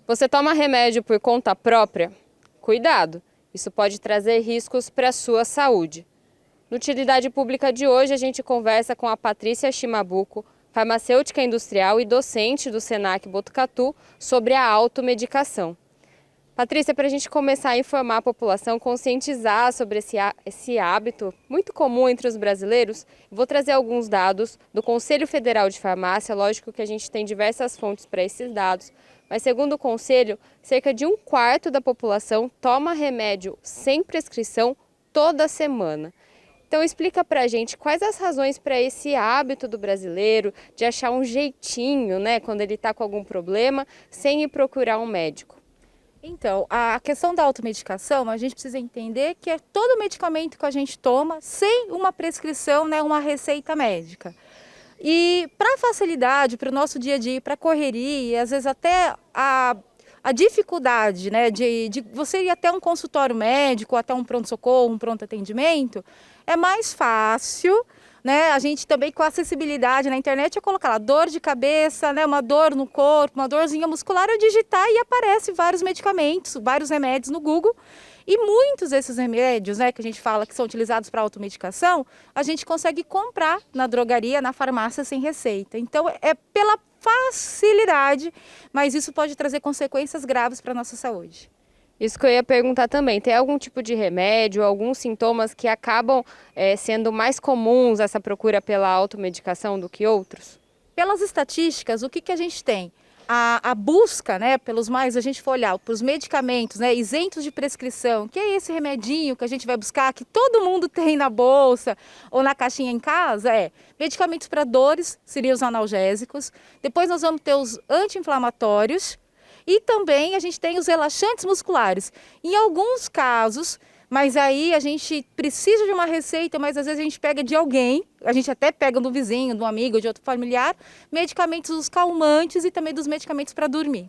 Você toma remédio por conta própria? Cuidado, isso pode trazer riscos para a sua saúde. No Utilidade Pública de hoje, a gente conversa com a Patrícia Shimabuco, farmacêutica industrial e docente do Senac Botucatu, sobre a automedicação. Patrícia, para a gente começar a informar a população, conscientizar sobre esse hábito muito comum entre os brasileiros, vou trazer alguns dados do Conselho Federal de Farmácia. Lógico que a gente tem diversas fontes para esses dados, mas segundo o Conselho, cerca de 1/4 da população toma remédio sem prescrição toda semana. Então explica para a gente quais as razões para esse hábito do brasileiro de achar um jeitinho, né, quando ele está com algum problema, sem ir procurar um médico. Então, a questão da automedicação, a gente precisa entender que é todo medicamento que a gente toma sem uma prescrição, né, uma receita médica. E para facilidade, para o nosso dia a dia, para a correria, e às vezes até a dificuldade, né, de você ir até um consultório médico, até um pronto-socorro, um pronto atendimento, é mais fácil, né? A gente também com acessibilidade na internet é colocar lá dor de cabeça, né? Uma dor no corpo, uma dorzinha muscular, é digitar e aparece vários medicamentos, vários remédios no Google. E muitos desses remédios, né, que a gente fala que são utilizados para automedicação, a gente consegue comprar na drogaria, na farmácia sem receita. Então é pela facilidade, mas isso pode trazer consequências graves para a nossa saúde. Isso que eu ia perguntar também, tem algum tipo de remédio, alguns sintomas que acabam sendo mais comuns essa procura pela automedicação do que outros? Pelas estatísticas, o que a gente tem? A busca, né, pelos mais, a gente for olhar para os medicamentos, né, isentos de prescrição, que é esse remedinho que a gente vai buscar, que todo mundo tem na bolsa ou na caixinha em casa, medicamentos para dores, seriam os analgésicos. Depois nós vamos ter os anti-inflamatórios e também a gente tem os relaxantes musculares. Em alguns casos, mas aí a gente precisa de uma receita, mas às vezes a gente pega de alguém, a gente até pega do vizinho, do amigo, de outro familiar, medicamentos dos calmantes e também dos medicamentos para dormir.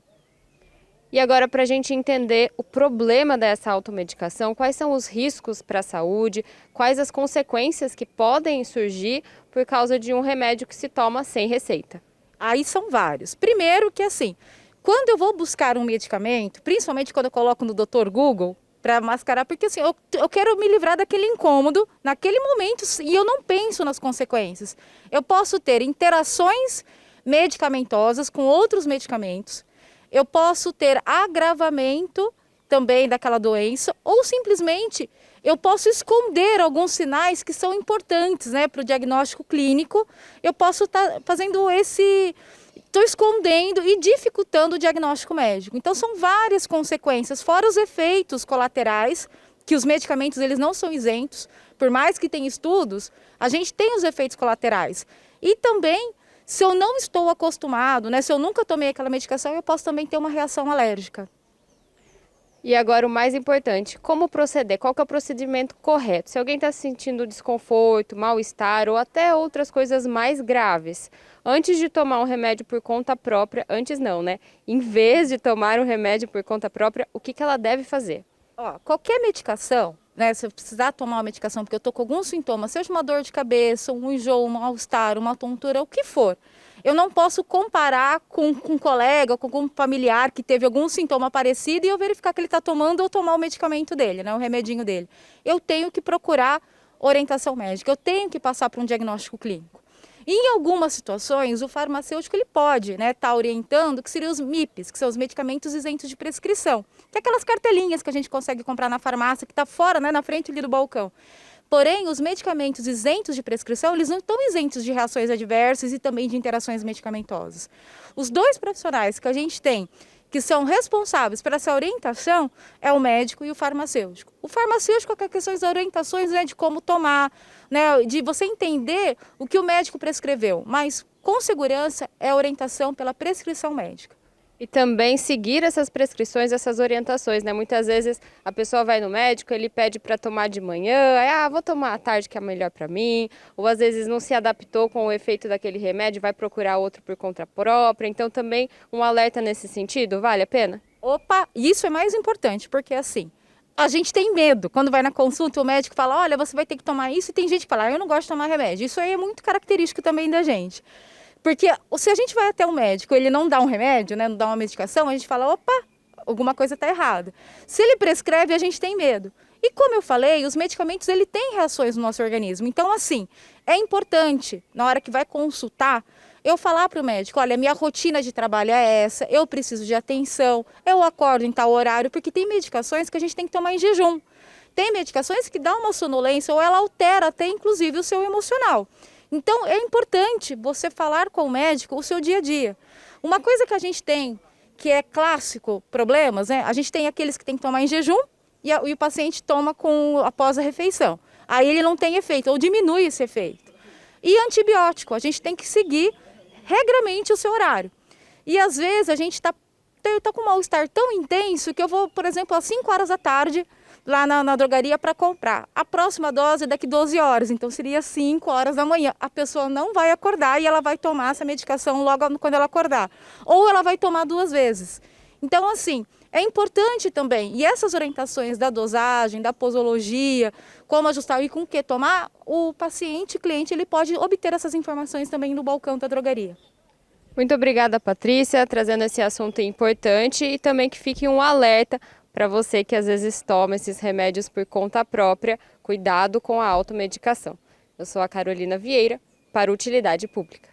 E agora, para a gente entender o problema dessa automedicação, quais são os riscos para a saúde, quais as consequências que podem surgir por causa de um remédio que se toma sem receita? Aí são vários. Primeiro que assim, quando eu vou buscar um medicamento, principalmente quando eu coloco no Dr. Google, para mascarar, porque assim, eu quero me livrar daquele incômodo naquele momento e eu não penso nas consequências. Eu posso ter interações medicamentosas com outros medicamentos, eu posso ter agravamento também daquela doença, ou simplesmente eu posso esconder alguns sinais que são importantes, né, para o diagnóstico clínico. Eu posso estar fazendo estou escondendo e dificultando o diagnóstico médico. Então são várias consequências, fora os efeitos colaterais, que os medicamentos eles não são isentos, por mais que tenha estudos, a gente tem os efeitos colaterais. E também, se eu não estou acostumado, né, se eu nunca tomei aquela medicação, eu posso também ter uma reação alérgica. E agora o mais importante, como proceder? Qual que é o procedimento correto? Se alguém está sentindo desconforto, mal-estar ou até outras coisas mais graves, antes de tomar um remédio por conta própria, antes não, né? Em vez de tomar um remédio por conta própria, o que ela deve fazer? Qualquer medicação, né, se eu precisar tomar uma medicação porque eu estou com algum sintoma, seja uma dor de cabeça, um enjoo, um mal-estar, uma tontura, o que for, eu não posso comparar com um colega, com algum familiar que teve algum sintoma parecido e eu verificar que ele está tomando ou tomar o medicamento dele, né, o remedinho dele. Eu tenho que procurar orientação médica, eu tenho que passar por um diagnóstico clínico. E em algumas situações, o farmacêutico ele pode, né, tá orientando que seriam os MIPs, que são os medicamentos isentos de prescrição, que é aquelas cartelinhas que a gente consegue comprar na farmácia, que está fora, né, na frente ali do balcão. Porém, os medicamentos isentos de prescrição, eles não estão isentos de reações adversas e também de interações medicamentosas. Os dois profissionais que a gente tem, que são responsáveis por essa orientação, é o médico e o farmacêutico. O farmacêutico é questões das orientações, né, de como tomar, né, de você entender o que o médico prescreveu, mas com segurança é a orientação pela prescrição médica. E também seguir essas prescrições, essas orientações, né? Muitas vezes a pessoa vai no médico, ele pede para tomar de manhã, aí, vou tomar à tarde que é melhor para mim, ou às vezes não se adaptou com o efeito daquele remédio, vai procurar outro por conta própria. Então também um alerta nesse sentido, vale a pena? Opa, isso é mais importante, porque assim, a gente tem medo. Quando vai na consulta, o médico fala, olha, você vai ter que tomar isso, e tem gente que fala, eu não gosto de tomar remédio. Isso aí é muito característico também da gente. Porque se a gente vai até o médico, ele não dá um remédio, né, não dá uma medicação, a gente fala, opa, alguma coisa está errada. Se ele prescreve, a gente tem medo. E como eu falei, os medicamentos ele têm reações no nosso organismo. Então, assim, é importante, na hora que vai consultar, eu falar para o médico, olha, minha rotina de trabalho é essa, eu preciso de atenção, eu acordo em tal horário, porque tem medicações que a gente tem que tomar em jejum. Tem medicações que dão uma sonolência ou ela altera até, inclusive, o seu emocional. Então, é importante você falar com o médico o seu dia a dia. Uma coisa que a gente tem, que é clássico, problemas, né? A gente tem aqueles que tem que tomar em jejum e o paciente toma após a refeição. Aí ele não tem efeito, ou diminui esse efeito. E antibiótico, a gente tem que seguir regramente o seu horário. E às vezes a gente está com um mal-estar tão intenso que eu vou, por exemplo, às 5 horas da tarde, lá na drogaria para comprar. A próxima dose é daqui 12 horas, então seria 5 horas da manhã. A pessoa não vai acordar e ela vai tomar essa medicação logo quando ela acordar. Ou ela vai tomar 2 vezes. Então, assim, é importante também. E essas orientações da dosagem, da posologia, como ajustar e com o que tomar, o paciente, cliente, ele pode obter essas informações também no balcão da drogaria. Muito obrigada, Patrícia, trazendo esse assunto importante e também que fique um alerta para você que às vezes toma esses remédios por conta própria, cuidado com a automedicação. Eu sou a Carolina Vieira, para Utilidade Pública.